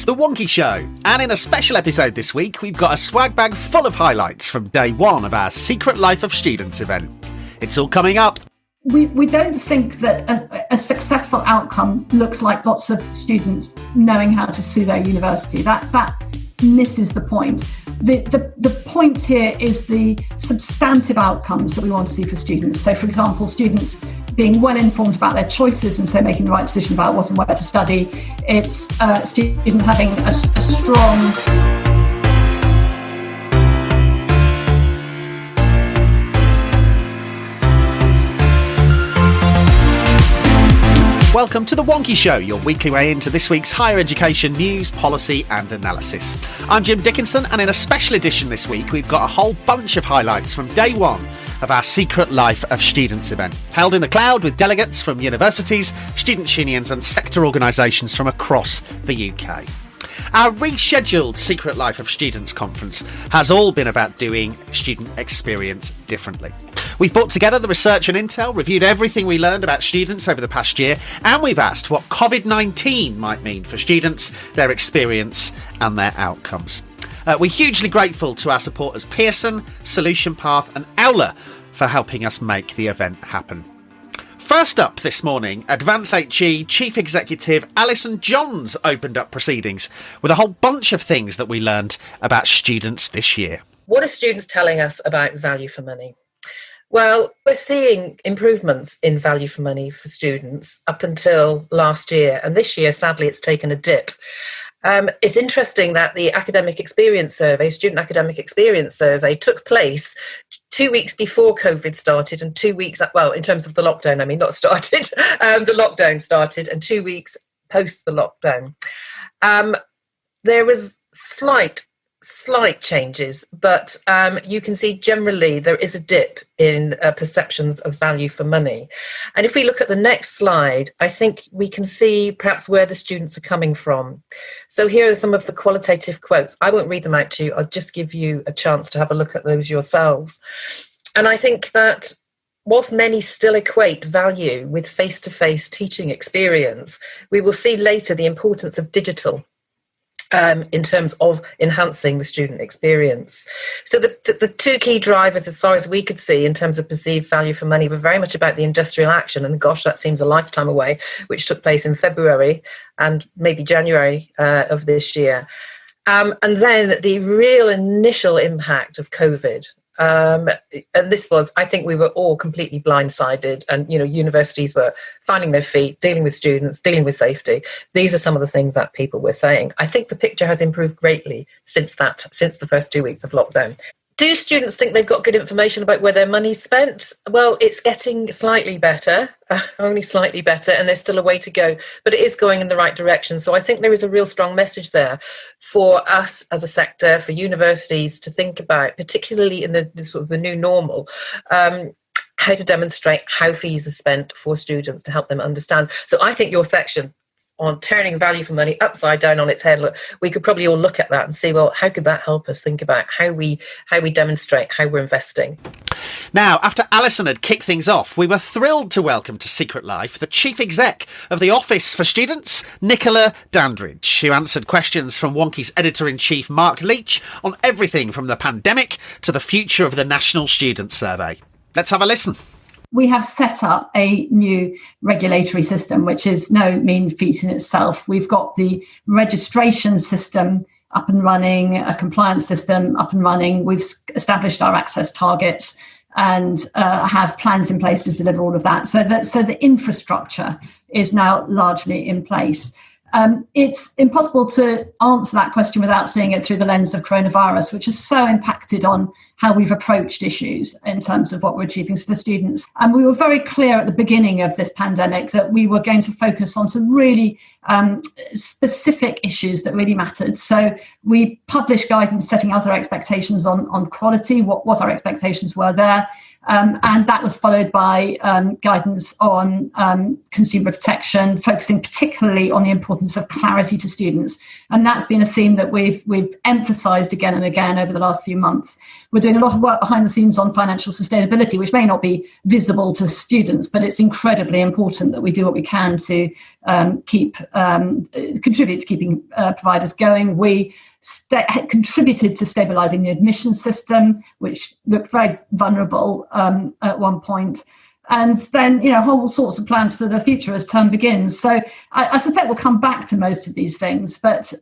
It's The Wonky Show, and in a special episode this week, we've got a swag bag full of highlights from day one of our Secret Life of Students event. It's all coming up. We don't think that a successful outcome looks like lots of students knowing how to sue their university. That misses the point. The point here is the substantive outcomes that we want to see for students. So, for example, students being well informed about their choices and so making the right decision about what and where to study. It's a student having a strong... Welcome to The Wonky Show, your weekly way into this week's higher education news, policy and analysis. I'm Jim Dickinson, and in a special edition this week, we've got a whole bunch of highlights from day one of our Secret Life of Students event, held in the cloud with delegates from universities, student unions and sector organisations from across the UK. Our rescheduled Secret Life of Students conference has all been about doing student experience differently. We've brought together the research and intel, reviewed everything we learned about students over the past year, and we've asked what COVID-19 might mean for students, their experience and their outcomes. We're hugely grateful to our supporters Pearson, Solution Path and Aula for helping us make the event happen. First up this morning, Advance HE Chief Executive Alison Johns opened up proceedings with a whole bunch of things that we learned about students this year. What are students telling us about value for money? Well, we're seeing improvements in value for money for students up until last year, and this year, sadly, it's taken a dip. It's interesting that the academic experience survey, student academic experience survey, took place 2 weeks before COVID started and 2 weeks, well, in terms of the lockdown, I mean, not started, the lockdown started, and 2 weeks post the lockdown. There was slight changes, but you can see generally there is a dip in perceptions of value for money. And if we look at the next slide, I think we can see perhaps where the students are coming from. So here are some of the qualitative quotes. I won't read them out to you. I'll just give you a chance to have a look at those yourselves. And I think that whilst many still equate value with face-to-face teaching experience, we will see later the importance of digital in terms of enhancing the student experience. So the two key drivers, as far as we could see, in terms of perceived value for money, were very much about the industrial action, and gosh, that seems a lifetime away, which took place in February and maybe January of this year. And then the real initial impact of COVID. And this was, I think we were all completely blindsided, and, you know, universities were finding their feet, dealing with students, dealing with safety. These are some of the things that people were saying. I think the picture has improved greatly since the first 2 weeks of lockdown. Do students think they've got good information about where their money's spent? Well, it's getting slightly better, only slightly better, and there's still a way to go, but it is going in the right direction. So I think there is a real strong message there for us as a sector, for universities to think about, particularly in the sort of the new normal, how to demonstrate how fees are spent for students to help them understand. So I think your section on turning value for money upside down on its head, look, we could probably all look at that and see, well, how could that help us think about how we demonstrate how we're investing? Now, after Alison had kicked things off, we were thrilled to welcome to Secret Life the Chief Exec of the Office for Students, Nicola Dandridge, who answered questions from Wonky's Editor-in-Chief Mark Leach on everything from the pandemic to the future of the National Student Survey. Let's have a listen. We have set up a new regulatory system, which is no mean feat in itself. We've got the registration system up and running, a compliance system up and running. We've established our access targets and have plans in place to deliver all of that. So the infrastructure is now largely in place. It's impossible to answer that question without seeing it through the lens of coronavirus, which has so impacted on how we've approached issues in terms of what we're achieving for students. And we were very clear at the beginning of this pandemic that we were going to focus on some really specific issues that really mattered. So we published guidance setting out our expectations on quality, what our expectations were there. And that was followed by guidance on consumer protection, focusing particularly on the importance of clarity to students. And that's been a theme that we've emphasised again and again over the last few months. We're doing doing a lot of work behind the scenes on financial sustainability, which may not be visible to students, but it's incredibly important that we do what we can to contribute to keeping providers going. We contributed to stabilising the admission system, which looked very vulnerable at one point. And then, whole sorts of plans for the future as term begins. So I suspect we'll come back to most of these things, but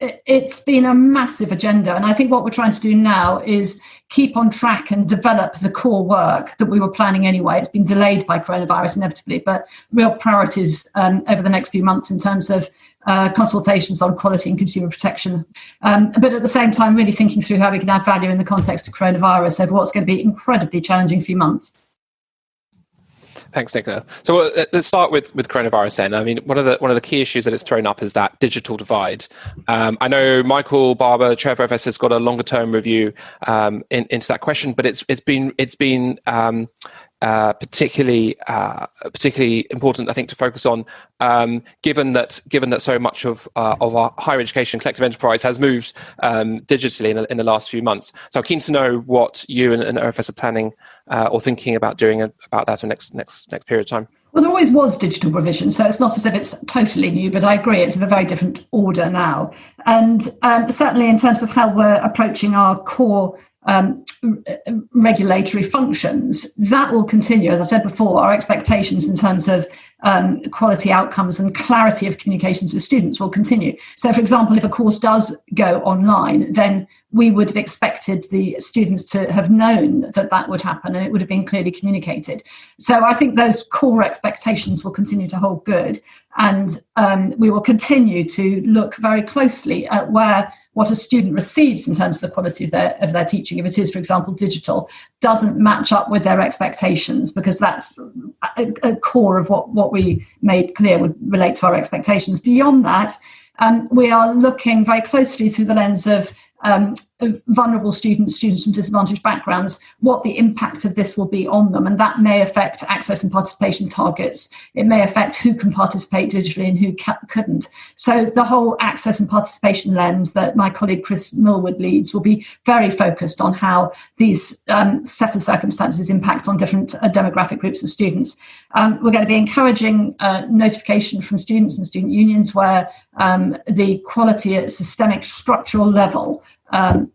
it's been a massive agenda. And I think what we're trying to do now is keep on track and develop the core work that we were planning anyway. It's been delayed by coronavirus inevitably, but real priorities over the next few months in terms of consultations on quality and consumer protection. But at the same time, really thinking through how we can add value in the context of coronavirus over what's going to be incredibly challenging few months. Thanks, Nicola. So let's start with coronavirus then. I mean, one of the key issues that it's thrown up is that digital divide. I know Michael Barber, Chair of FS, has got a longer term review into that question, but it's been particularly important, I think, to focus on, given that so much of our higher education collective enterprise has moved digitally in the last few months. So I'm keen to know what you and OFS are planning or thinking about doing about that in the next period of time. Well, there always was digital provision, so it's not as if it's totally new, but I agree it's of a very different order now. And certainly in terms of how we're approaching our core regulatory functions, that will continue. As I said before, our expectations in terms of quality outcomes and clarity of communications with students will continue. So, for example, if a course does go online, then we would have expected the students to have known that would happen, and it would have been clearly communicated. So I think those core expectations will continue to hold good, and we will continue to look very closely at what a student receives in terms of the quality of their teaching, if it is, for example, digital, doesn't match up with their expectations, because that's a core of what we made clear would relate to our expectations. Beyond that, we are looking very closely through the lens of vulnerable students from disadvantaged backgrounds, what the impact of this will be on them. And that may affect access and participation targets. It may affect who can participate digitally and who couldn't. So the whole access and participation lens that my colleague Chris Millwood leads will be very focused on how these set of circumstances impact on different demographic groups of students. We're going to be encouraging notification from students and student unions where the quality at systemic structural level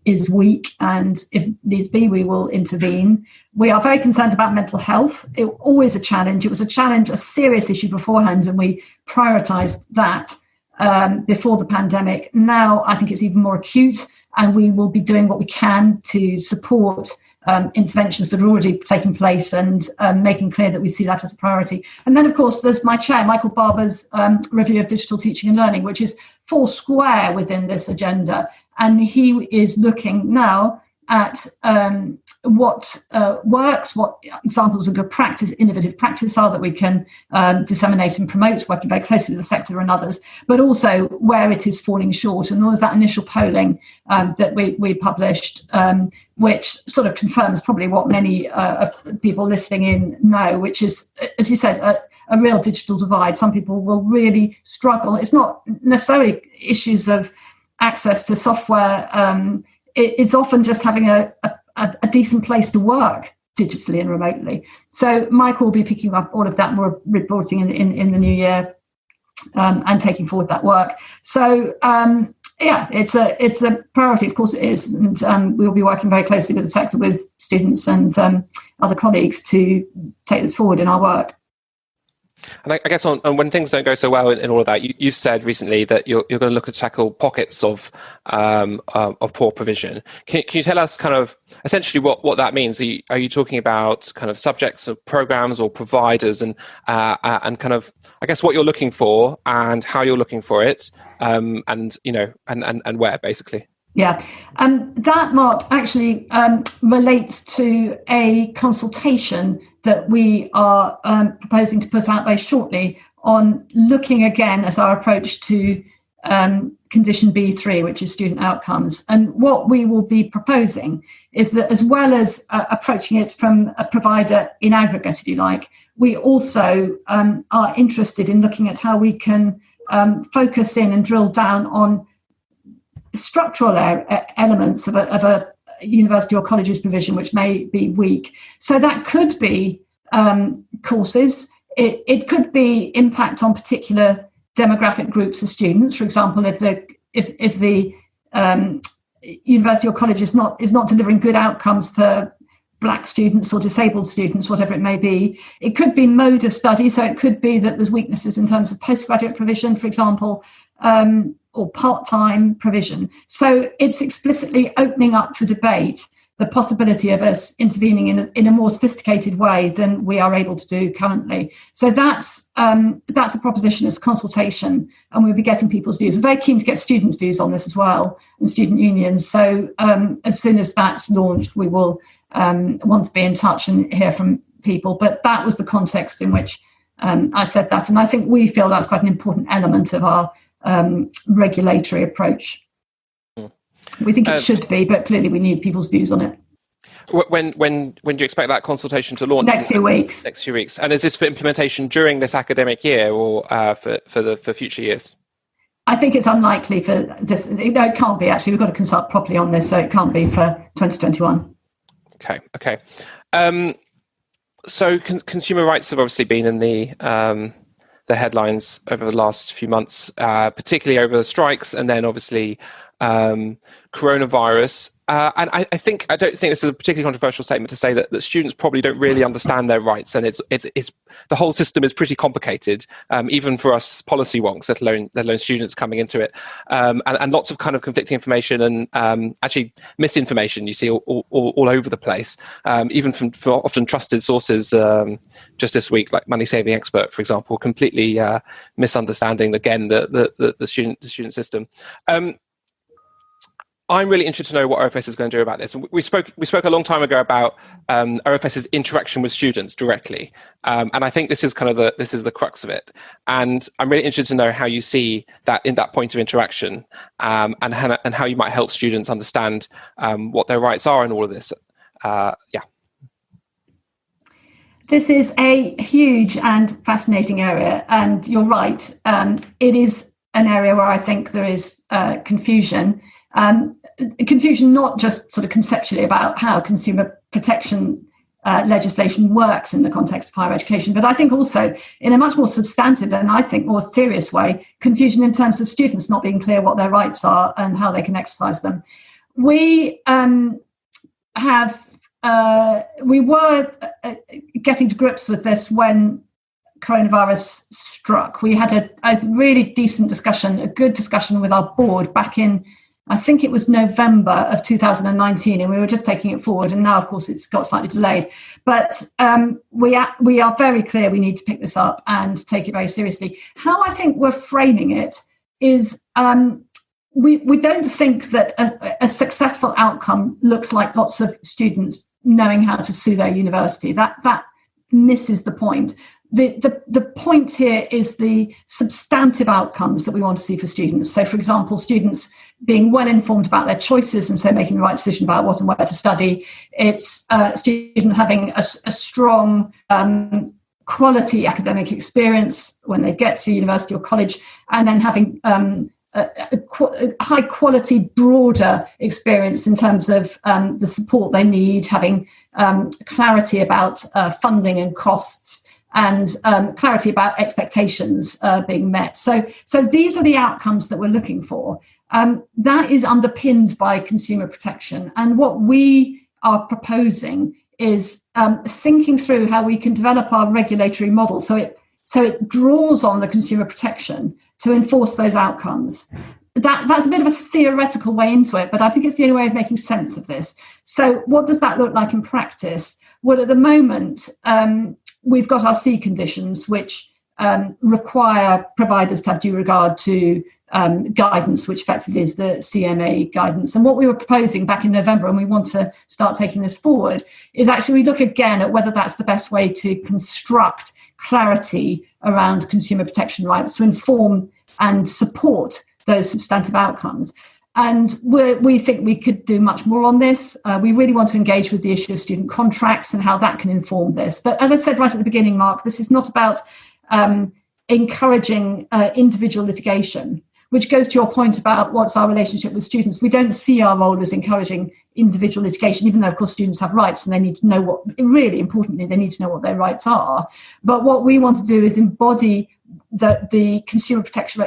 is weak, and if needs be, we will intervene. We are very concerned about mental health. It was always a challenge. It was a serious issue beforehand, and we prioritised that before the pandemic. Now I think it's even more acute, and we will be doing what we can to support interventions that are already taking place and making clear that we see that as a priority. And then, of course, there's my chair, Michael Barber's review of digital teaching and learning, which is four square within this agenda. And he is looking now at what works, what examples of good practice, innovative practice are that we can disseminate and promote, working very closely with the sector and others, but also where it is falling short. And there was that initial polling that we published, which sort of confirms probably what many people listening in know, which is, as you said, a real digital divide. Some people will really struggle. It's not necessarily issues of access to software. It's often just having a decent place to work digitally and remotely. So Michael will be picking up all of that, more reporting in the new year and taking forward that work. So it's a priority, of course it is, and we'll be working very closely with the sector, with students and other colleagues to take this forward in our work. And I guess on when things don't go so well in all of that, you've said recently that you're going to look at tackle pockets of poor provision. Can you tell us kind of essentially what that means? Are you talking about kind of subjects or programs or providers and kind of, I guess, what you're looking for and how you're looking for it, and where basically? Yeah, that, Mark, actually relates to a consultation that we are proposing to put out very shortly on looking again at our approach to condition B3, which is student outcomes. And what we will be proposing is that, as well as approaching it from a provider in aggregate, if you like, we also are interested in looking at how we can focus in and drill down on structural elements of university or college's provision, which may be weak. So that could be courses. It could be impact on particular demographic groups of students. For example, if the university or college is not delivering good outcomes for Black students or disabled students, whatever it may be. It could be mode of study, so it could be that there's weaknesses in terms of postgraduate provision, for example, or part-time provision. So it's explicitly opening up for debate the possibility of us intervening in a more sophisticated way than we are able to do currently. So that's a proposition, it's consultation, and we'll be getting people's views. We're very keen to get students' views on this as well, and student unions. So as soon as that's launched, we will want to be in touch and hear from people. But that was the context in which I said that. And I think we feel that's quite an important element of our regulatory approach. We think it should be, but clearly we need people's views on it. When do you expect that consultation to launch? Next few weeks. Next few weeks. And is this for implementation during this academic year or for future years? I think it's unlikely for this. No, it can't be, actually. We've got to consult properly on this, so it can't be for 2021. Okay. So consumer rights have obviously been in the headlines over the last few months, particularly over the strikes, and then obviously coronavirus. And I don't think this is a particularly controversial statement to say that students probably don't really understand their rights, and it's the whole system is pretty complicated, even for us policy wonks, let alone students coming into it, and lots of kind of conflicting information and actually misinformation you see all over the place, even from often trusted sources. Just this week, like Money Saving Expert, for example, completely misunderstanding again the student system. I'm really interested to know what OFS is going to do about this. And we spoke a long time ago about OFS's interaction with students directly, and I think this is kind of the crux of it. And I'm really interested to know how you see that in that point of interaction, and how you might help students understand what their rights are in all of this. This is a huge and fascinating area, and you're right. It is an area where I think there is confusion. Confusion not just sort of conceptually about how consumer protection legislation works in the context of higher education, but I think also in a much more substantive and I think more serious way, confusion in terms of students not being clear what their rights are and how they can exercise them. We were getting to grips with this when coronavirus struck. We had a really decent discussion, a good discussion with our board back in, I think it was November of 2019, and we were just taking it forward. And now, of course, it's got slightly delayed. But we are very clear we need to pick this up and take it very seriously. How I think we're framing it is we don't think that a successful outcome looks like lots of students knowing how to sue their university. That misses the point. The point here is the substantive outcomes that we want to see for students. So, for example, students being well informed about their choices and so making the right decision about what and where to study. It's students having a strong quality academic experience when they get to university or college, and then having a high quality, broader experience in terms of the support they need, having clarity about funding and costs, and clarity about expectations being met. So these are the outcomes that we're looking for. That is underpinned by consumer protection. And what we are proposing is thinking through how we can develop our regulatory model so it draws on the consumer protection to enforce those outcomes. That's a bit of a theoretical way into it, but I think it's the only way of making sense of this. So what does that look like in practice? Well, at the moment, we've got our C conditions, which require providers to have due regard to guidance, which effectively is the CMA guidance. And what we were proposing back in November, and we want to start taking this forward, is actually we look again at whether that's the best way to construct clarity around consumer protection rights to inform and support those substantive outcomes. And we think we could do much more on this. We really want to engage with the issue of student contracts and how that can inform this. But as I said right at the beginning, Mark, this is not about encouraging individual litigation. which goes to your point about what's our relationship with students. We don't see our role as encouraging individual litigation, even though, of course, students have rights and they need to know really importantly, they need to know what their rights are. But what we want to do is embody the consumer protection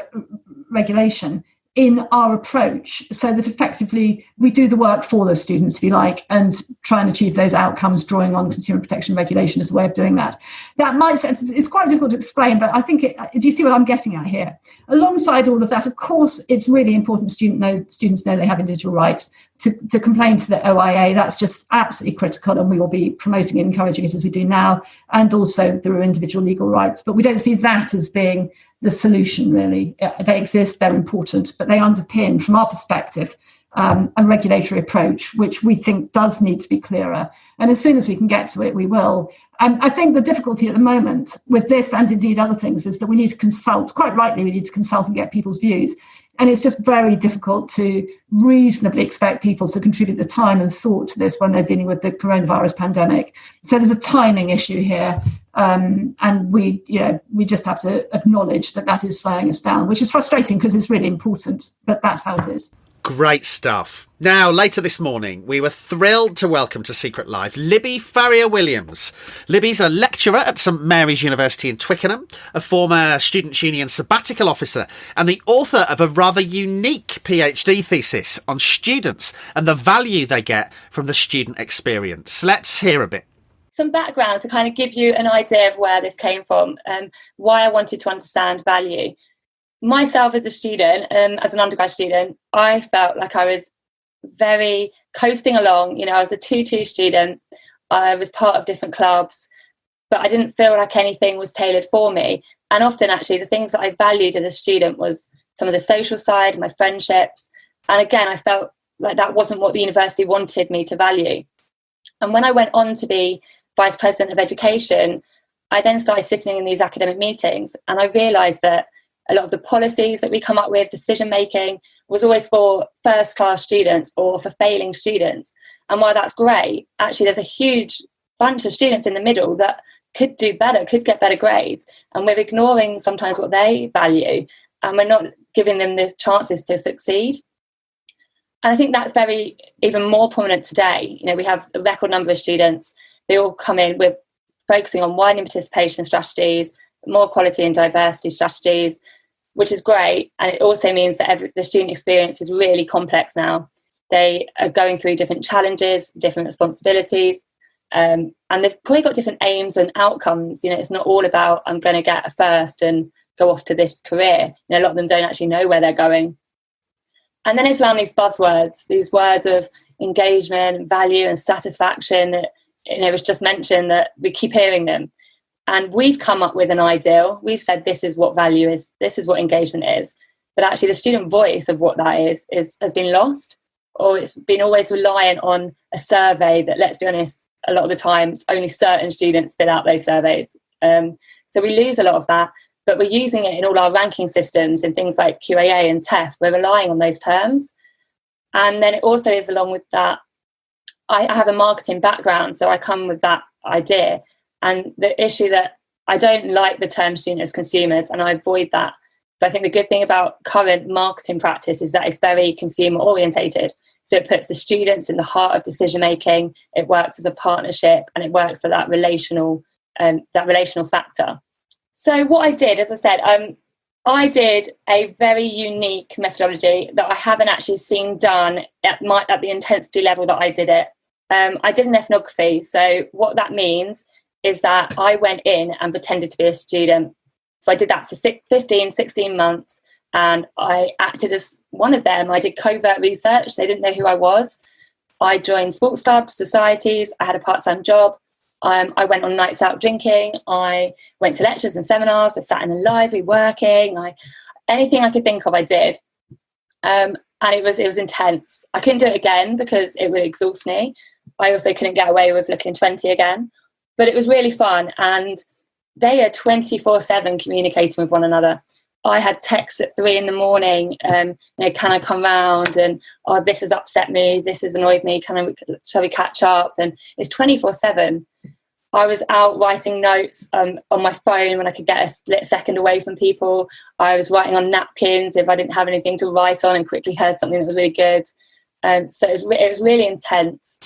regulation in our approach, so that effectively we do the work for those students, if you like, and try and achieve those outcomes, drawing on consumer protection regulation as a way of doing that. That might sense it's quite difficult to explain, but I think do you see what I'm getting at here? Alongside all of that, of course, it's really important students know they have individual rights to complain to the OIAHE. That's just absolutely critical, and we will be promoting and encouraging it as we do now, and also through individual legal rights. But we don't see that as being the solution, really. They exist, they're important, but they underpin, from our perspective, a regulatory approach, which we think does need to be clearer. And as soon as we can get to it, we will. I think the difficulty at the moment with this, and indeed other things, is that we need to consult, quite rightly, we need to consult and get people's views. And it's just very difficult to reasonably expect people to contribute the time and thought to this when they're dealing with the coronavirus pandemic. So there's a timing issue here. And we just have to acknowledge that is slowing us down, which is frustrating because it's really important, but that's how it is. Great stuff. Now, later this morning, we were thrilled to welcome to Secret Life Libby Farrier-Williams. Libby's a lecturer at St Mary's University in Twickenham, a former Students' Union sabbatical officer, and the author of a rather unique PhD thesis on students and the value they get from the student experience. Let's hear a bit. Some background to kind of give you an idea of where this came from and why I wanted to understand value. Myself as a student, as an undergrad student, I felt like I was very coasting along. I was a 2-2 student. I was part of different clubs, but I didn't feel like anything was tailored for me. And often, actually, the things that I valued as a student was some of the social side, my friendships. And again, I felt like that wasn't what the university wanted me to value. And when I went on to be Vice President of Education, I then started sitting in these academic meetings, and I realised that a lot of the policies that we come up with, decision making, was always for first class students or for failing students. And while that's great, actually there's a huge bunch of students in the middle that could do better, could get better grades, and we're ignoring sometimes what they value, and we're not giving them the chances to succeed. And I think that's even more prominent today. We have a record number of students. They all come in, we're focusing on widening participation strategies, more equality and diversity strategies, which is great. And it also means that the student experience is really complex now. They are going through different challenges, different responsibilities, and they've probably got different aims and outcomes. It's not all about, I'm going to get a first and go off to this career. A lot of them don't actually know where they're going. And then it's around these buzzwords, these words of engagement, value and satisfaction that, it was just mentioned that we keep hearing them. And we've come up with an ideal. We've said this is what value is, this is what engagement is. But actually the student voice of what that is has been lost, or it's been always reliant on a survey that, let's be honest, a lot of the times only certain students fill out those surveys. So we lose a lot of that, but we're using it in all our ranking systems in things like QAA and TEF. We're relying on those terms. And then it also is along with that, I have a marketing background, so I come with that idea. And the issue that I don't like the term student as consumers, and I avoid that. But I think the good thing about current marketing practice is that it's very consumer orientated. So it puts the students in the heart of decision making. It works as a partnership, and it works for that relational factor. So what I did, as I said, I did a very unique methodology that I haven't actually seen done at the intensity level that I did it. I did an ethnography. So what that means is that I went in and pretended to be a student. So I did that for 16 months, and I acted as one of them. I did covert research. They didn't know who I was. I joined sports clubs, societies. I had a part-time job. I went on nights out drinking. I went to lectures and seminars. I sat in the library working. Anything I could think of, I did. And it was intense. I couldn't do it again because it would exhaust me. I also couldn't get away with looking 20 again. But it was really fun. And they are 24/7 communicating with one another. I had texts at 3 a.m, can I come round? And, this has upset me. This has annoyed me. Shall we catch up? And it's 24/7. I was out writing notes on my phone when I could get a split second away from people. I was writing on napkins if I didn't have anything to write on and quickly heard something that was really good. So it was really intense.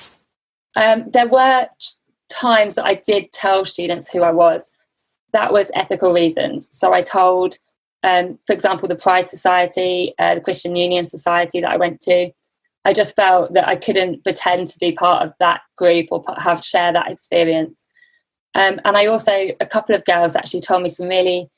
There were times that I did tell students who I was. That was ethical reasons. So I told, for example, the Pride Society, the Christian Union Society that I went to. I just felt that I couldn't pretend to be part of that group or share that experience. And I also, a couple of girls actually told me some really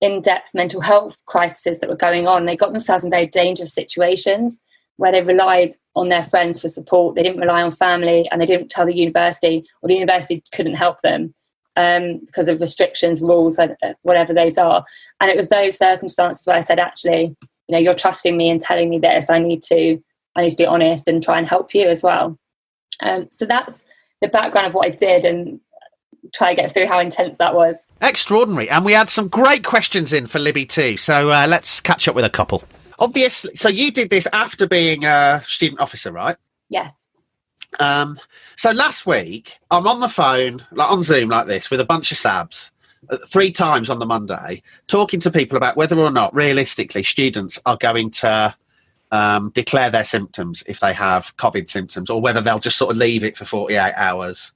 in-depth mental health crises that were going on. They got themselves in very dangerous situations where they relied on their friends for support. They didn't rely on family, and they didn't tell the university, or the university couldn't help them because of restrictions, rules, whatever those are. And it was those circumstances where I said, actually, you're trusting me and telling me this. I need to be honest and try and help you as well. So that's the background of what I did, and try to get through how intense that was. Extraordinary. And we had some great questions in for Libby too. So let's catch up with a couple. Obviously, so you did this after being a student officer, right? Yes. So last week, I'm on the phone, on Zoom like this, with a bunch of SABs 3 times on the Monday, talking to people about whether or not, realistically, students are going to declare their symptoms if they have COVID symptoms, or whether they'll just sort of leave it for 48 hours.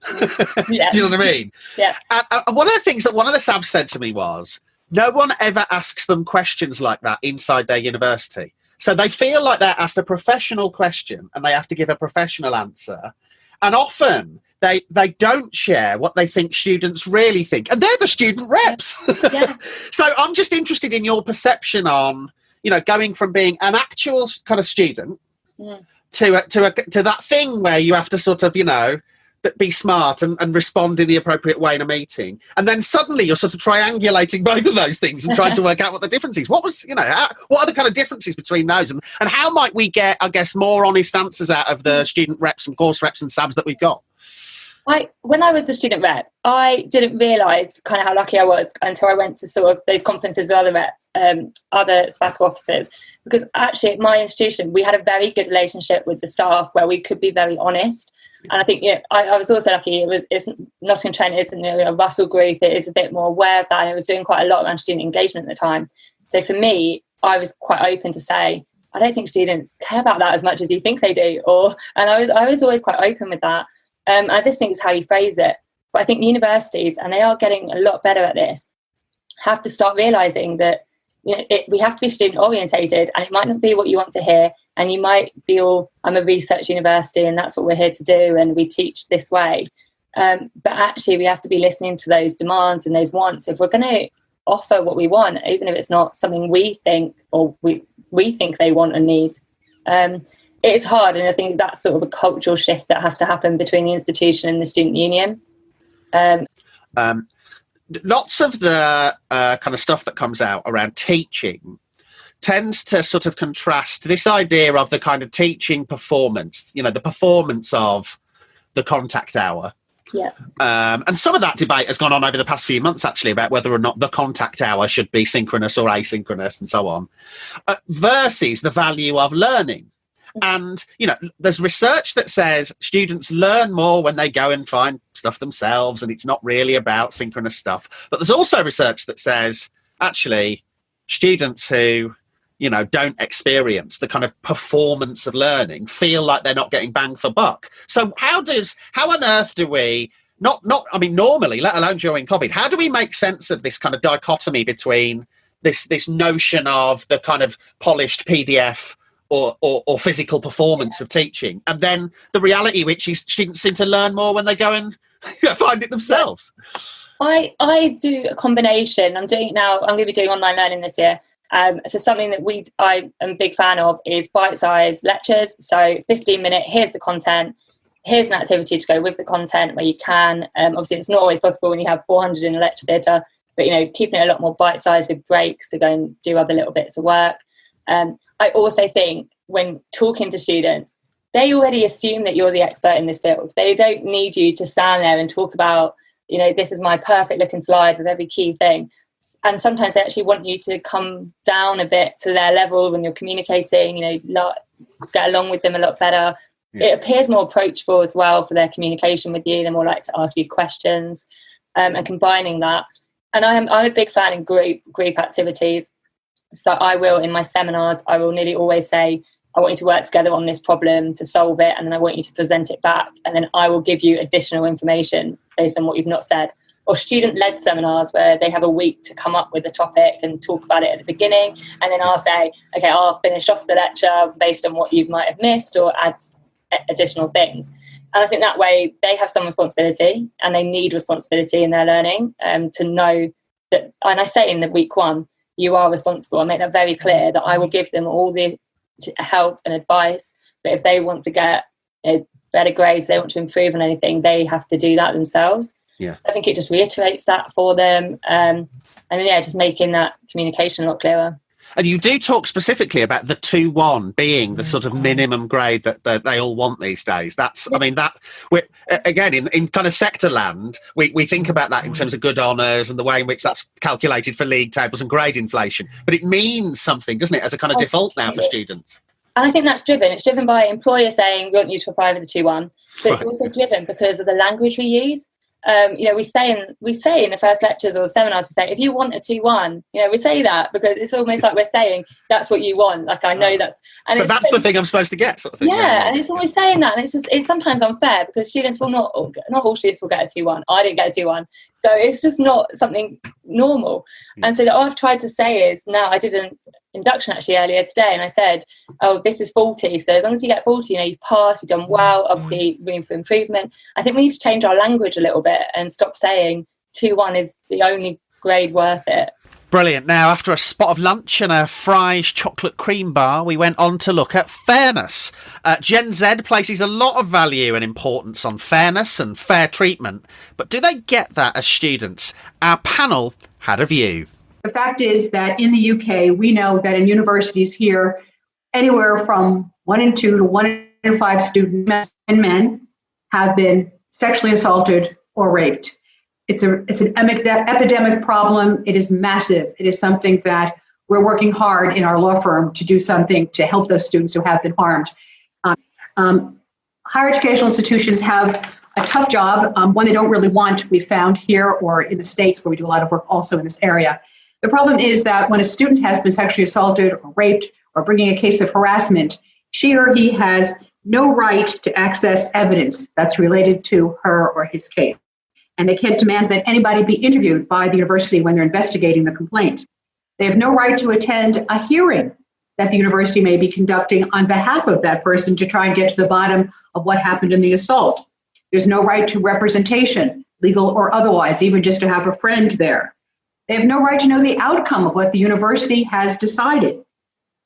Yeah. Do you know what I mean? Yeah. And one of the things that one of the SABs said to me was, no one ever asks them questions like that inside their university. So they feel like they're asked a professional question and they have to give a professional answer. And often they don't share what they think students really think. And they're the student reps. Yeah. So I'm just interested in your perception on, going from being an actual kind of student to that thing where you have to sort of, be smart and respond in the appropriate way in a meeting. And then suddenly you're sort of triangulating both of those things and trying to work out what the difference is. What are the kind of differences between those? And how might we get, I guess, more honest answers out of the student reps and course reps and SABs that we've got? When I was the student rep, I didn't realise kind of how lucky I was until I went to sort of those conferences with other reps, other sabbatical officers, because actually at my institution, we had a very good relationship with the staff where we could be very honest. And I think I was also lucky. It's Nottingham Trent isn't a Russell group. It is a bit more aware of that, and it was doing quite a lot around student engagement at the time. So for me, I was quite open to say, I don't think students care about that as much as you think they do. And I was always quite open with that. I just think it's how you phrase it. But I think universities, and they are getting a lot better at this, have to start realising that we have to be student orientated, and it might not be what you want to hear. And you might feel, I'm a research university and that's what we're here to do and we teach this way. But actually we have to be listening to those demands and those wants. If we're going to offer what we want, even if it's not something we think or we think they want and need, it is hard. And I think that's sort of a cultural shift that has to happen between the institution and the student union. Lots of the kind of stuff that comes out around teaching tends to sort of contrast this idea of the kind of teaching performance, the performance of the contact hour. Yeah. And some of that debate has gone on over the past few months, actually, about whether or not the contact hour should be synchronous or asynchronous and so on, versus the value of learning. And, there's research that says students learn more when they go and find stuff themselves, and it's not really about synchronous stuff. But there's also research that says, actually, students who don't experience the kind of performance of learning feel like they're not getting bang for buck. So how on earth do we normally, let alone during COVID, how do we make sense of this kind of dichotomy between this notion of the kind of polished PDF or physical performance of teaching, and then the reality, which is students seem to learn more when they go and find it themselves? I do a combination. I'm going to be doing online learning this year. So something that I am a big fan of is bite-sized lectures. So 15-minute, here's the content, here's an activity to go with the content where you can. Obviously, it's not always possible when you have 400 in a lecture theatre, but, keeping it a lot more bite-sized with breaks to go and do other little bits of work. I also think when talking to students, they already assume that you're the expert in this field. They don't need you to stand there and talk about, this is my perfect looking slide with every key thing. And sometimes they actually want you to come down a bit to their level when you're communicating, get along with them a lot better. It appears more approachable as well for their communication with you. They're more likely to ask you questions, and combining that. And I'm a big fan in group activities. So I will, in my seminars, I will nearly always say, I want you to work together on this problem to solve it, and then I want you to present it back, and then I will give you additional information based on what you've not said. Or student-led seminars where they have a week to come up with a topic and talk about it at the beginning, and then I'll say, okay, I'll finish off the lecture based on what you might have missed or add additional things. And I think that way they have some responsibility, and they need responsibility in their learning, to know that, and I say in the week one, you are responsible. I make that very clear that I will give them all the help and advice, but if they want to get better grades, they want to improve on anything, they have to do that themselves. Yeah, I think it just reiterates that for them, and just making that communication a lot clearer. And you do talk specifically about the 2-1 being the sort of minimum grade that they all want these days. That's, I mean, that we're, again, in kind of sector land, we think about that in terms of good honours and the way in which that's calculated for league tables and grade inflation. But it means something, doesn't it, as a kind of default now for students? And I think that's driven. It's driven by employers saying, we want you to apply with the 2-1. But it's also driven because of the language we use. We say in the first lectures or seminars, we say, if you want a 2-1, we say that because it's almost like we're saying that's what you want. Like, I know that's, and so that's the thing I'm supposed to get, sort of thing. Yeah, and it's always saying that, and it's sometimes unfair because students will not all students will get a 2-1. I didn't get a 2-1, so it's just not something normal. And so what I've tried to say is, now I did an induction actually earlier today, and I said, oh, this is 40, so as long as you get 40, you've passed, you've done well, obviously room for improvement. I think we need to change our language a little bit and stop saying 2-1 is the only grade worth it. Brilliant. Now, after a spot of lunch and a Fry's chocolate cream bar, we went on to look at fairness. Gen Z places a lot of value and importance on fairness and fair treatment, but do they get that as students? Our panel had a view. The fact is that in the UK, we know that in universities here, anywhere from 1 in 2 to 1 in 5 students and men have been sexually assaulted or raped. It's an epidemic problem. It is massive. It is something that we're working hard in our law firm to do something to help those students who have been harmed. Higher educational institutions have a tough job, one they don't really want, we found here or in the States, where we do a lot of work also in this area. The problem is that when a student has been sexually assaulted or raped or bringing a case of harassment, she or he has no right to access evidence that's related to her or his case. And they can't demand that anybody be interviewed by the university when they're investigating the complaint. They have no right to attend a hearing that the university may be conducting on behalf of that person to try and get to the bottom of what happened in the assault. There's no right to representation, legal or otherwise, even just to have a friend there. They have no right to know the outcome of what the university has decided.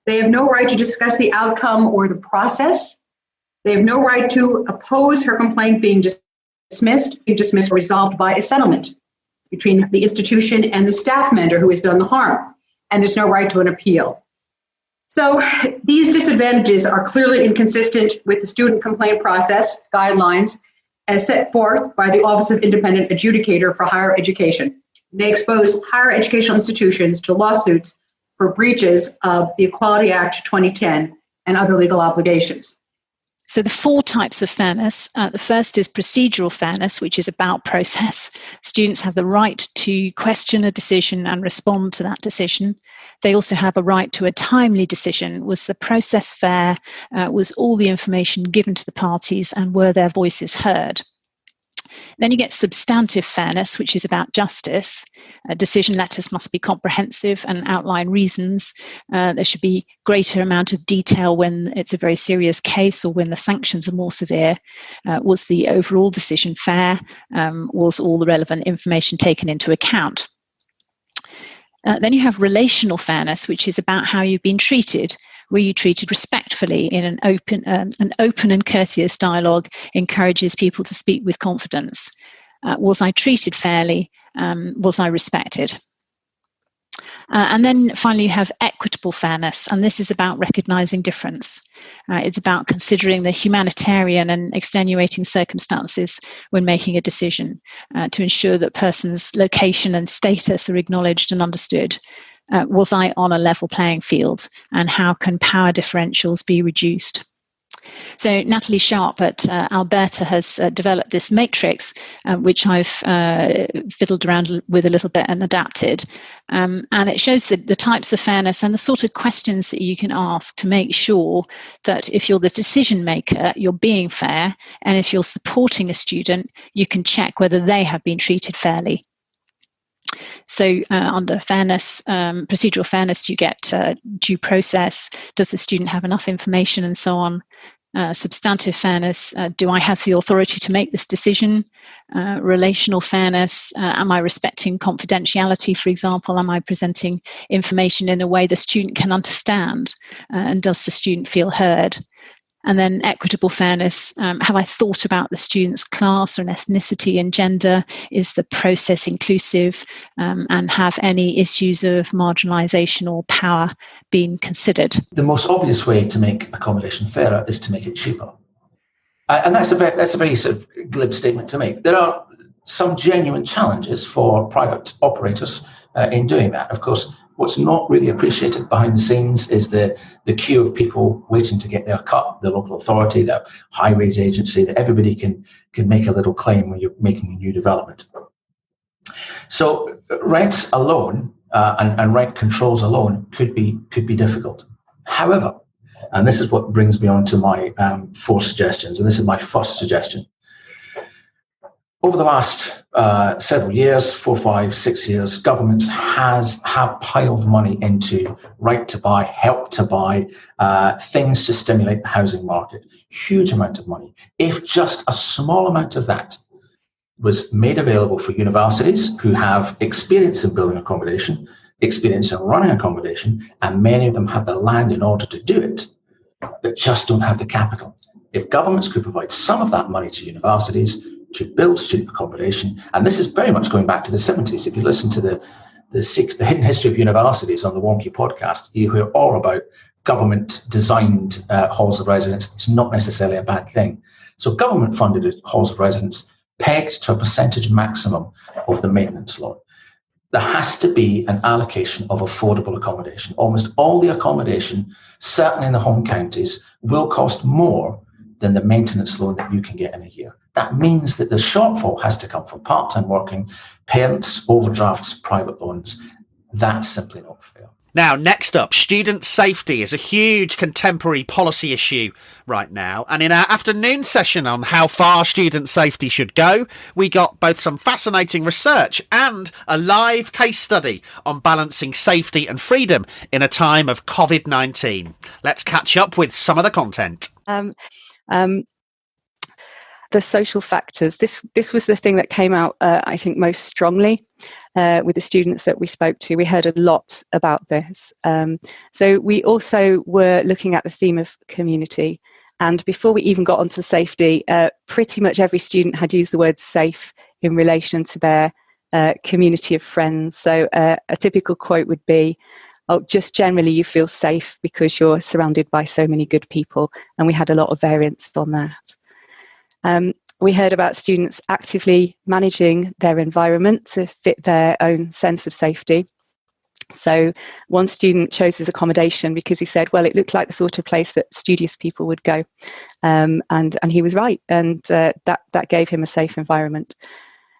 They have no right to discuss the outcome or the process. They have no right to oppose her complaint being dismissed or resolved by a settlement between the institution and the staff member who has done the harm. And there's no right to an appeal. So these disadvantages are clearly inconsistent with the student complaint process guidelines as set forth by the Office of Independent Adjudicator for Higher Education. They expose higher educational institutions to lawsuits for breaches of the Equality Act 2010 and other legal obligations. So the 4 types of fairness, the first is procedural fairness, which is about process. Students have the right to question a decision and respond to that decision. They also have a right to a timely decision. Was the process fair? Was all the information given to the parties, and were their voices heard? Then you get substantive fairness, which is about justice. Decision letters must be comprehensive and outline reasons. There should be greater amount of detail when it's a very serious case or when the sanctions are more severe. Was the overall decision fair? Was all the relevant information taken into account? Then you have relational fairness, which is about how you've been treated. Were you treated respectfully in an open and courteous dialogue encourages people to speak with confidence? Was I treated fairly? Was I respected? And then finally, you have equitable fairness, and this is about recognizing difference. It's about considering the humanitarian and extenuating circumstances when making a decision to ensure that person's location and status are acknowledged and understood. Was I on a level playing field, and how can power differentials be reduced? So Natalie Sharp at Alberta has developed this matrix, which I've fiddled around with a little bit and adapted. And it shows the types of fairness and the sort of questions that you can ask to make sure that if you're the decision maker, you're being fair. And if you're supporting a student, you can check whether they have been treated fairly. So under fairness, procedural fairness, you get due process. Does the student have enough information, and so on? Substantive fairness, do I have the authority to make this decision? Relational fairness, am I respecting confidentiality, for example? Am I presenting information in a way the student can understand? And does the student feel heard? And then equitable fairness, have I thought about the student's class or ethnicity and gender? Is the process inclusive? And have any issues of marginalisation or power been considered? The most obvious way to make accommodation fairer is to make it cheaper. And that's a very sort of glib statement to make. There are some genuine challenges for private operators in doing that. Of course, what's not really appreciated behind the scenes is the queue of people waiting to get their cut, the local authority, the highways agency, that everybody can make a little claim when you're making a new development. So rents alone and rent controls alone could be difficult. However, and this is what brings me on to my 4 suggestions, and this is my first suggestion. Over the last several years, 4, 5, 6 years, governments have piled money into right to buy, help to buy, things to stimulate the housing market. Huge amount of money. If just a small amount of that was made available for universities who have experience in building accommodation, experience in running accommodation, and many of them have the land in order to do it, but just don't have the capital. If governments could provide some of that money to universities to build student accommodation, and this is very much going back to the 70s. If you listen to the Hidden History of Universities on the Wonky podcast, you hear all about government-designed halls of residence. It's not necessarily a bad thing. So government-funded halls of residence pegged to a percentage maximum of the maintenance loan. There has to be an allocation of affordable accommodation. Almost all the accommodation, certainly in the home counties, will cost more than the maintenance loan that you can get in a year. That means that the shortfall has to come from part-time working, parents, overdrafts, private loans. That's simply not fair. Now, next up, student safety is a huge contemporary policy issue right now. And in our afternoon session on how far student safety should go, we got both some fascinating research and a live case study on balancing safety and freedom in a time of COVID-19. Let's catch up with some of the content. The social factors. This was the thing that came out, I think, most strongly with the students that we spoke to. We heard a lot about this. So we also were looking at the theme of community. And before we even got onto safety, pretty much every student had used the word safe in relation to their community of friends. So a typical quote would be, "Oh, just generally you feel safe because you're surrounded by so many good people." And we had a lot of variance on that. We heard about students actively managing their environment to fit their own sense of safety. So one student chose his accommodation because he said, well, it looked like the sort of place that studious people would go. And he was right. And that gave him a safe environment.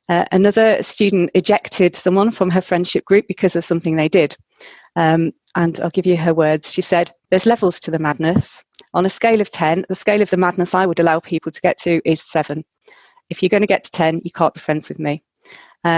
Another student ejected someone from her friendship group because of something they did. And I'll give you her words. She said, "There's levels to the madness. On a scale of 10, the scale of the madness I would allow people to get to is 7. If you're going to get to 10, you can't be friends with me."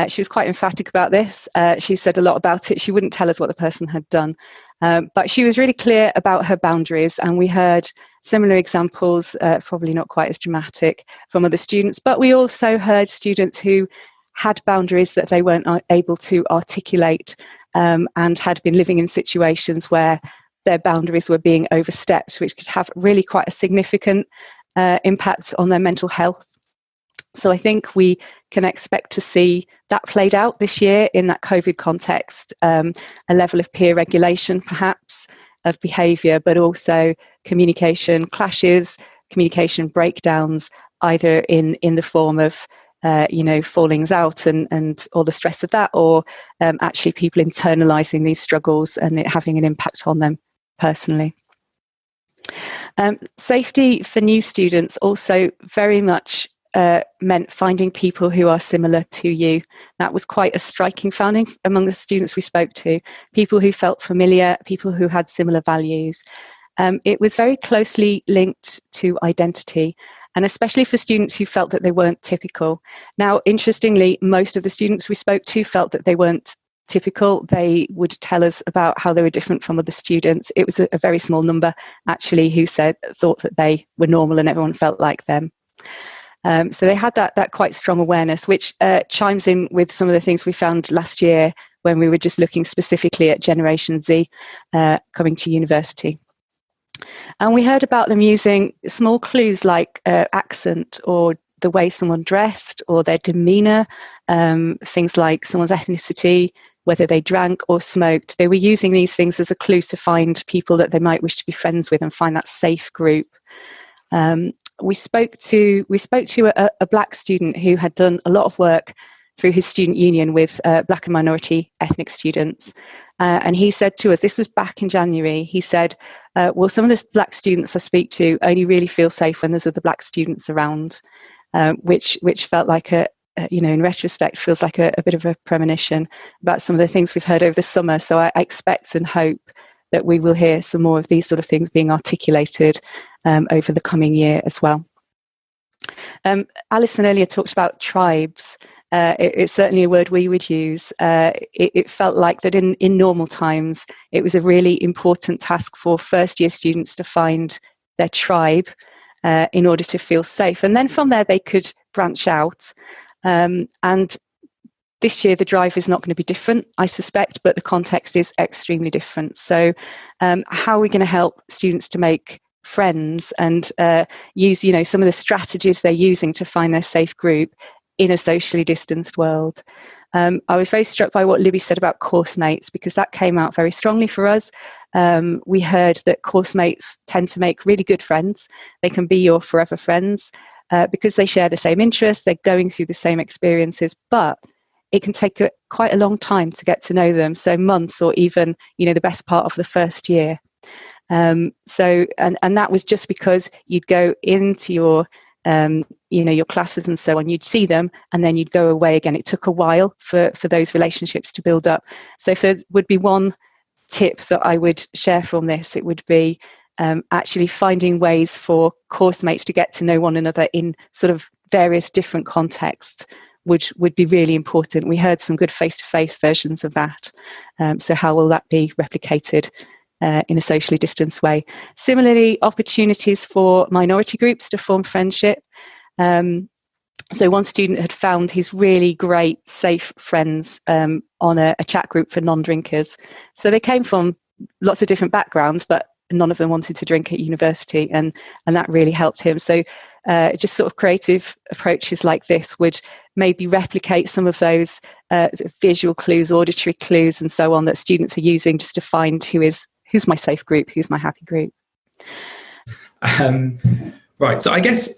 She was quite emphatic about this. She said a lot about it. She wouldn't tell us what the person had done. But she was really clear about her boundaries. And we heard similar examples, probably not quite as dramatic, from other students. But we also heard students who had boundaries that they weren't able to articulate and had been living in situations where their boundaries were being overstepped, which could have really quite a significant impact on their mental health. So I think we can expect to see that played out this year in that COVID context, a level of peer regulation perhaps of behaviour, but also communication clashes, communication breakdowns, either in the form of fallings out and all the stress of that, or actually people internalising these struggles and it having an impact on them personally. Safety for new students also very much meant finding people who are similar to you. That was quite a striking finding among the students we spoke to, people who felt familiar, people who had similar values. It was very closely linked to identity, and especially for students who felt that they weren't typical. Now, interestingly, most of the students we spoke to felt that they weren't typical. They would tell us about how they were different from other students. It was a very small number, actually, who thought that they were normal and everyone felt like them. So they had that quite strong awareness, which chimes in with some of the things we found last year when we were just looking specifically at Generation Z coming to university. And we heard about them using small clues like accent or the way someone dressed or their demeanour, things like someone's ethnicity, whether they drank or smoked. They were using these things as a clue to find people that they might wish to be friends with and find that safe group. We spoke to a black student who had done a lot of work through his student union with black and minority ethnic students. And he said to us, this was back in January, he said, well, some of the black students I speak to only really feel safe when there's other black students around, which felt like in retrospect, feels like a bit of a premonition about some of the things we've heard over the summer. So I expect and hope that we will hear some more of these sort of things being articulated over the coming year as well. Alison earlier talked about tribes. It's certainly a word we would use. It felt like that in normal times, it was a really important task for first year students to find their tribe in order to feel safe. And then from there, they could branch out. And this year, the drive is not going to be different, I suspect, but the context is extremely different. So how are we going to help students to make friends and use, some of the strategies they're using to find their safe group in a socially distanced world? I was very struck by what Libby said about course mates, because that came out very strongly for us. We heard that course mates tend to make really good friends. They can be your forever friends because they share the same interests, they're going through the same experiences, but it can take quite a long time to get to know them, so months or even, the best part of the first year. And that was just because you'd go into your your classes and so on, you'd see them and then you'd go away again. It took a while for those relationships to build up. So if there would be one tip that I would share from this, it would be actually finding ways for course mates to get to know one another in sort of various different contexts would be really important. We heard some good face-to-face versions of that. So how will that be replicated in a socially distanced way? Similarly, opportunities for minority groups to form friendship. So one student had found his really great, safe friends on a chat group for non-drinkers. So they came from lots of different backgrounds, but none of them wanted to drink at university, and that really helped him. So just sort of creative approaches like this would maybe replicate some of those visual clues, auditory clues, and so on that students are using just to find who's my safe group, who's my happy group. Right, so I guess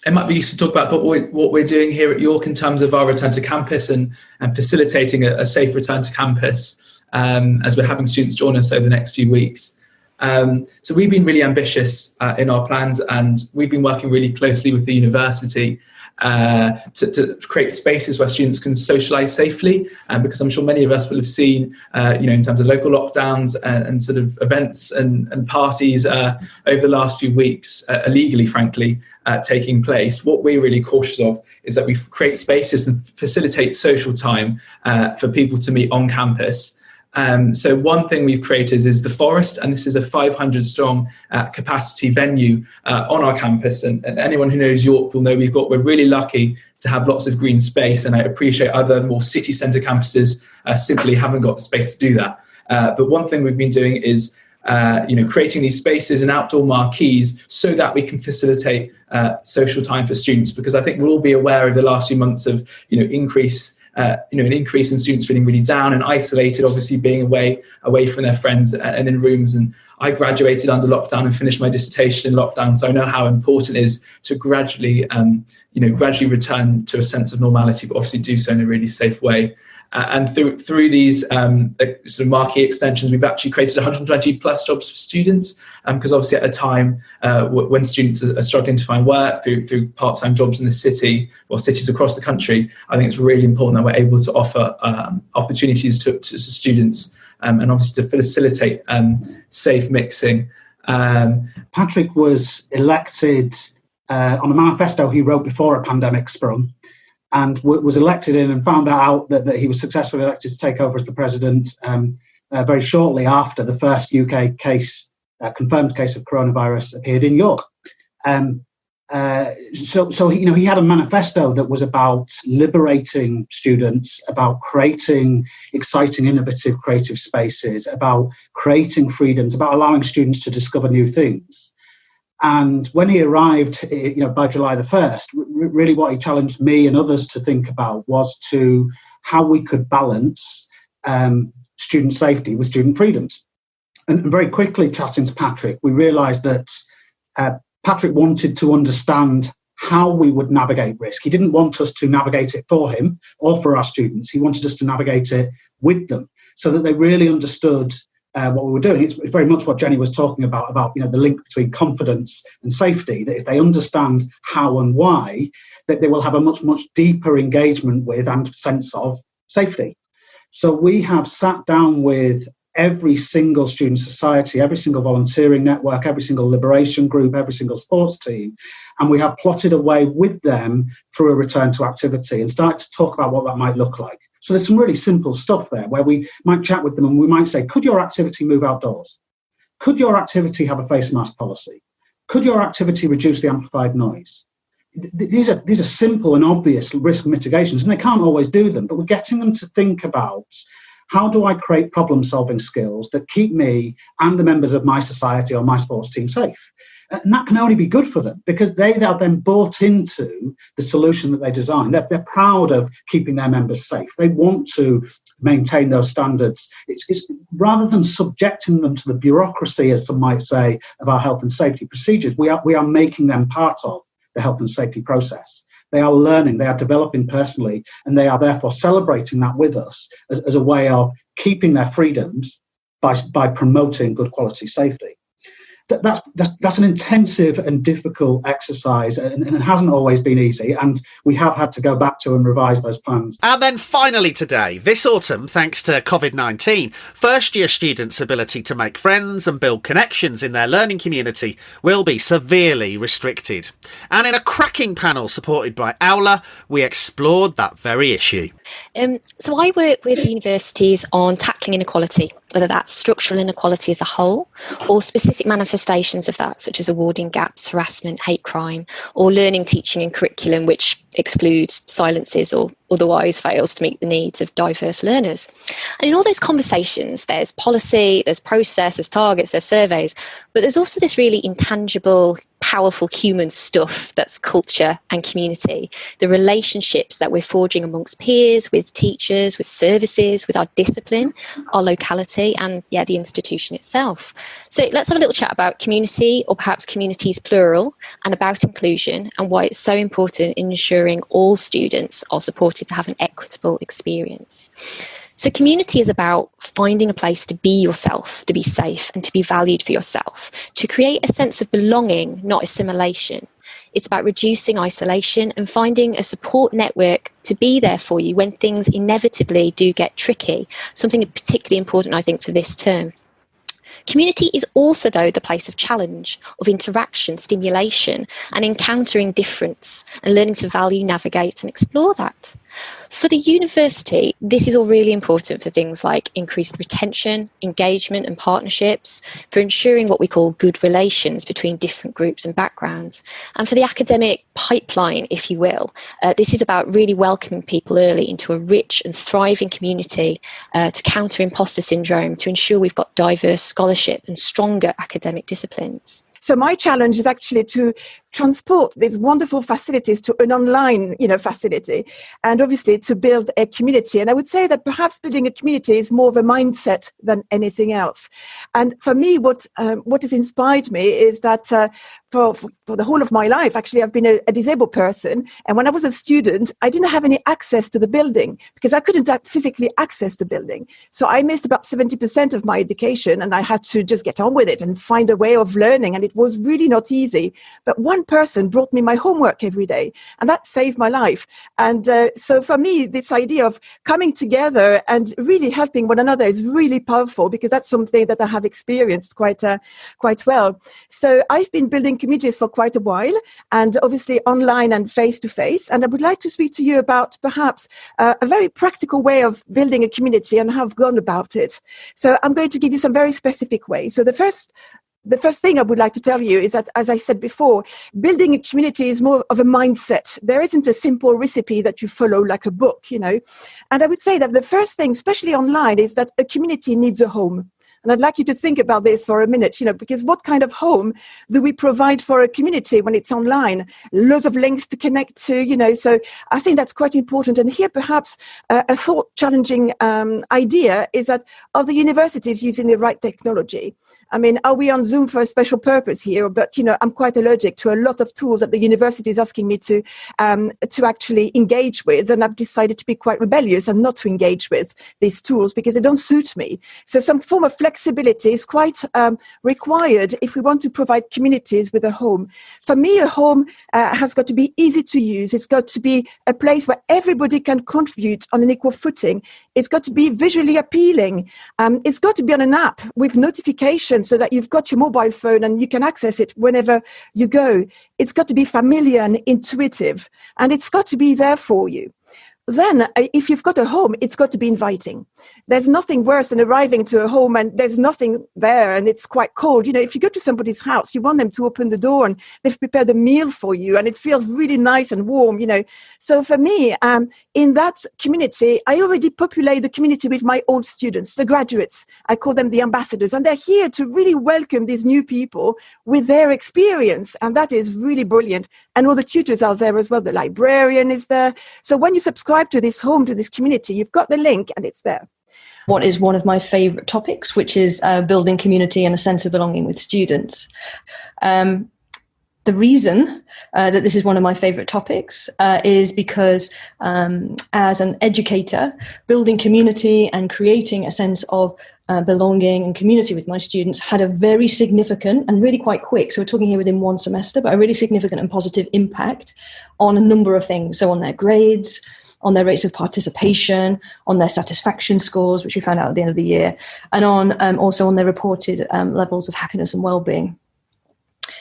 it might be useful to talk about what we're doing here at York in terms of our return to campus and facilitating a safe return to campus as we're having students join us over the next few weeks. So we've been really ambitious in our plans, and we've been working really closely with the university to create spaces where students can socialise safely, because I'm sure many of us will have seen, in terms of local lockdowns and sort of events and parties over the last few weeks, illegally, frankly, taking place. What we're really cautious of is that we create spaces and facilitate social time for people to meet on campus. So one thing we've created is the Forest, and this is a 500 strong capacity venue on our campus. And anyone who knows York will know we're really lucky to have lots of green space, and I appreciate other more city centre campuses simply haven't got the space to do that. But one thing we've been doing is creating these spaces and outdoor marquees so that we can facilitate social time for students, because I think we'll all be aware of the last few months of an increase in students feeling really down and isolated, obviously being away from their friends and in rooms. And I graduated under lockdown and finished my dissertation in lockdown, so I know how important it is to gradually return to a sense of normality, but obviously do so in a really safe way. And through these sort of marquee extensions, we've actually created 120 plus jobs for students, because obviously at a time when students are struggling to find work through part-time jobs in the city or cities across the country, I think it's really important that we're able to offer opportunities to students and obviously to facilitate safe mixing. Patrick was elected on a manifesto he wrote before a pandemic sprung, and was elected in and found out that he was successfully elected to take over as the president very shortly after the first UK case, confirmed case of coronavirus appeared in York. So he had a manifesto that was about liberating students, about creating exciting, innovative, creative spaces, about creating freedoms, about allowing students to discover new things. And when he arrived, by July the 1st, really what he challenged me and others to think about was to how we could balance student safety with student freedoms. And very quickly, chatting to Patrick, we realised that Patrick wanted to understand how we would navigate risk. He didn't want us to navigate it for him or for our students. He wanted us to navigate it with them so that they really understood what we were doing. It's very much what Jenny was talking about the link between confidence and safety, that if they understand how and why, that they will have a much, much deeper engagement with and sense of safety. So we have sat down with every single student society, every single volunteering network, every single liberation group, every single sports team, and we have plotted a way with them through a return to activity and started to talk about what that might look like. So there's some really simple stuff there where we might chat with them and we might say, could your activity move outdoors? Could your activity have a face mask policy? Could your activity reduce the amplified noise? These are simple and obvious risk mitigations, and they can't always do them, but we're getting them to think about, how do I create problem-solving skills that keep me and the members of my society or my sports team safe? And that can only be good for them because they are then bought into the solution that they design. They're proud of keeping their members safe. They want to maintain those standards. It's rather than subjecting them to the bureaucracy, as some might say, of our health and safety procedures, we are making them part of the health and safety process. They are learning, they are developing personally, and they are therefore celebrating that with us as a way of keeping their freedoms by promoting good quality safety. That's an intensive and difficult exercise, and it hasn't always been easy, and we have had to go back to and revise those plans. And then finally today, this autumn, thanks to COVID-19, first-year students' ability to make friends and build connections in their learning community will be severely restricted. And in a cracking panel supported by Aula, we explored that very issue. So I work with universities on tackling inequality, whether that's structural inequality as a whole or specific manifestations of that, such as awarding gaps, harassment, hate crime, or learning, teaching and curriculum which excludes, silences or otherwise fails to meet the needs of diverse learners. And in all those conversations, there's policy, there's process, there's targets, there's surveys, but there's also this really intangible, powerful human stuff that's culture and community, the relationships that we're forging amongst peers, with teachers, with services, with our discipline, our locality, and the institution itself. So let's have a little chat about community, or perhaps communities plural, and about inclusion and why it's so important in ensuring all students are supported to have an equitable experience. So community is about finding a place to be yourself, to be safe and to be valued for yourself, to create a sense of belonging, not assimilation. It's about reducing isolation and finding a support network to be there for you when things inevitably do get tricky, something particularly important, I think, for this term. Community is also, though, the place of challenge, of interaction, stimulation, and encountering difference and learning to value, navigate and explore that. For the university, this is all really important for things like increased retention, engagement and partnerships, for ensuring what we call good relations between different groups and backgrounds, and for the academic pipeline, if you will. This is about really welcoming people early into a rich and thriving community to counter imposter syndrome, to ensure we've got diverse scholarship and stronger academic disciplines. So my challenge is actually to transport these wonderful facilities to an online, facility, and obviously to build a community. And I would say that perhaps building a community is more of a mindset than anything else. And for me, what has inspired me is that for the whole of my life, actually, I've been a disabled person. And when I was a student, I didn't have any access to the building because I couldn't physically access the building. So I missed about 70% of my education, and I had to just get on with it and find a way of learning. And it was really not easy. But one person brought me my homework every day, and that saved my life. And so for me, this idea of coming together and really helping one another is really powerful, because that's something that I have experienced quite well. So I've been building communities for quite a while, and obviously online and face-to-face. And I would like to speak to you about perhaps a very practical way of building a community and how I've gone about it. So I'm going to give you some very specific ways. So the first thing I would like to tell you is that, as I said before, building a community is more of a mindset. There isn't a simple recipe that you follow like a book, And I would say that the first thing, especially online, is that a community needs a home. And I'd like you to think about this for a minute, because what kind of home do we provide for a community when it's online? Loads of links to connect to, so I think that's quite important. And here, perhaps a thought-challenging idea is that, are the universities using the right technology? I mean, are we on Zoom for a special purpose here? But, I'm quite allergic to a lot of tools that the university is asking me to actually engage with. And I've decided to be quite rebellious and not to engage with these tools because they don't suit me. So some form of flexibility is quite required if we want to provide communities with a home. For me, a home has got to be easy to use. It's got to be a place where everybody can contribute on an equal footing. It's got to be visually appealing. It's got to be on an app with notifications so that you've got your mobile phone and you can access it whenever you go. It's got to be familiar and intuitive, and it's got to be there for you. Then, if you've got a home, it's got to be inviting. There's nothing worse than arriving to a home and there's nothing there and it's quite cold. If you go to somebody's house, you want them to open the door and they've prepared a meal for you and it feels really nice and warm, So for me, in that community, I already populate the community with my old students, the graduates. I call them the ambassadors, and they're here to really welcome these new people with their experience. And that is really brilliant. And all the tutors are there as well. The librarian is there. So when you subscribe to this home, to this community, you've got the link and it's there. What is one of my favourite topics, which is building community and a sense of belonging with students. The reason that this is one of my favourite topics is because as an educator, building community and creating a sense of belonging and community with my students had a very significant and really quite quick, so we're talking here within one semester, but a really significant and positive impact on a number of things. So on their grades, on their rates of participation, on their satisfaction scores, which we found out at the end of the year, and on also on their reported levels of happiness and well-being.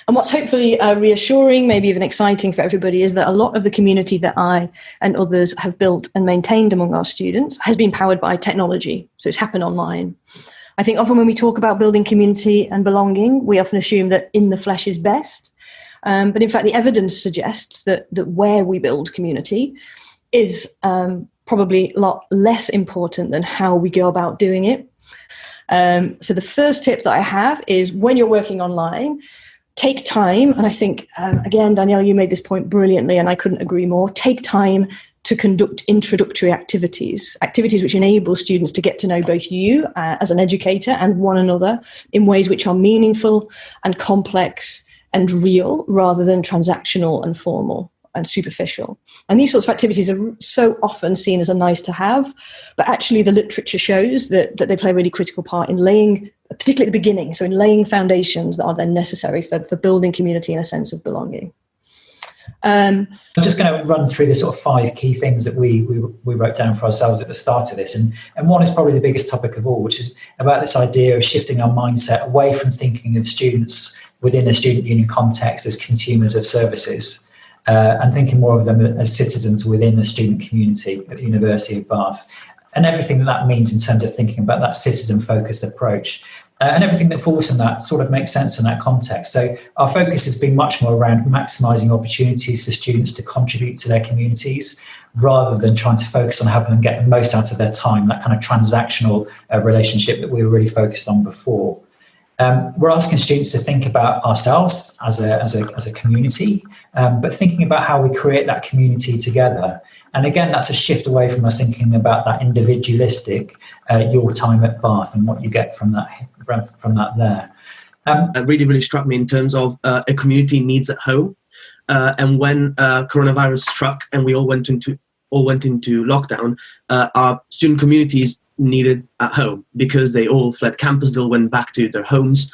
And what's hopefully reassuring, maybe even exciting for everybody, is that a lot of the community that I and others have built and maintained among our students has been powered by technology. So it's happened online. I think often when we talk about building community and belonging, we often assume that in the flesh is best. But in fact, the evidence suggests that where we build community is probably a lot less important than how we go about doing it. So the first tip that I have is, when you're working online, take time, and I think, again, Danielle, you made this point brilliantly, and I couldn't agree more, take time to conduct introductory activities which enable students to get to know both you as an educator and one another in ways which are meaningful and complex and real, rather than transactional and formal and superficial. And these sorts of activities are so often seen as a nice to have, but actually the literature shows that they play a really critical part in laying, particularly at the beginning, so in laying foundations that are then necessary for building community and a sense of belonging. I'm just going to run through the sort of 5 key things that we wrote down for ourselves at the start of this. And one is probably the biggest topic of all, which is about this idea of shifting our mindset away from thinking of students within a student union context as consumers of services, and thinking more of them as citizens within the student community at the University of Bath, and everything that means in terms of thinking about that citizen-focused approach. And everything that falls from that sort of makes sense in that context. So our focus has been much more around maximising opportunities for students to contribute to their communities, rather than trying to focus on helping them get the most out of their time, that kind of transactional relationship that we were really focused on before. We're asking students to think about ourselves as a community, but thinking about how we create that community together. And again, that's a shift away from us thinking about that individualistic, your time at Bath and what you get from that there. It really struck me in terms of a community needs at home. And when coronavirus struck and we all went into lockdown, our student communities needed at home because they all fled campus, they all went back to their homes.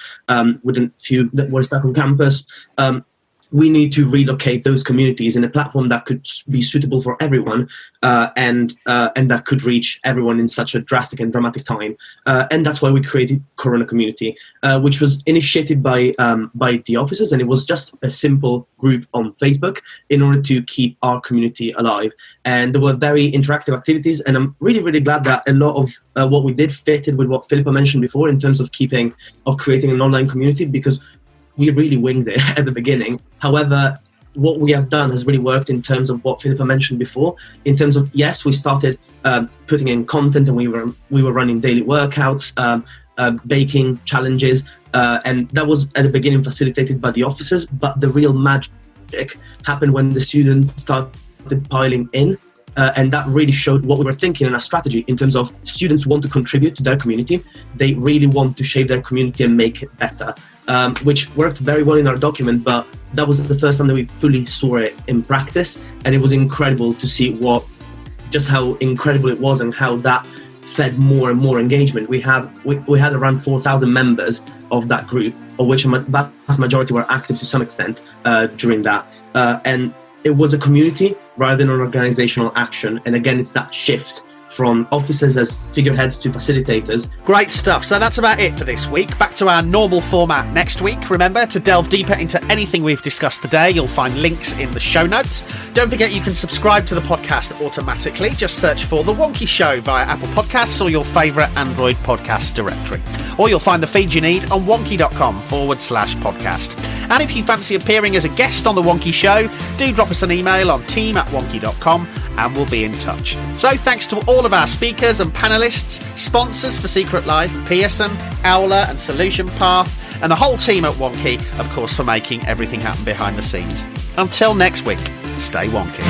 With a few that were stuck on campus, we need to relocate those communities in a platform that could be suitable for everyone, and that could reach everyone in such a drastic and dramatic time. And that's why we created Corona Community, which was initiated by the officers, and it was just a simple group on Facebook in order to keep our community alive. And there were very interactive activities, and I'm really glad that a lot of what we did fitted with what Philippa mentioned before in terms of creating an online community, because we really winged it at the beginning. However, what we have done has really worked in terms of what Philippa mentioned before. In terms of, yes, we started putting in content, and we were running daily workouts, baking challenges, and that was at the beginning facilitated by the officers. But the real magic happened when the students started piling in. And that really showed what we were thinking in our strategy in terms of students want to contribute to their community. They really want to shape their community and make it better, which worked very well in our document, but that was the first time that we fully saw it in practice. And it was incredible to see just how incredible it was and how that fed more and more engagement. We had around 4,000 members of that group, of which a vast majority were active to some extent during that. And it was a community rather than an organizational action. And again, it's that shift from officers as figureheads to facilitators. Great stuff. So that's about it for this week. Back to our normal format next week. Remember, to delve deeper into anything we've discussed today, you'll find links in the show notes. Don't forget you can subscribe to the podcast automatically. Just search for The Wonky Show via Apple Podcasts or your favourite Android podcast directory. Or you'll find the feed you need on wonky.com/podcast. And if you fancy appearing as a guest on The Wonky Show, do drop us an email on team@wonky.com and we'll be in touch. So thanks to all of our speakers and panellists, sponsors for Secret Life, Pearson, Aula and Solution Path, and the whole team at Wonky, of course, for making everything happen behind the scenes. Until next week, stay wonky.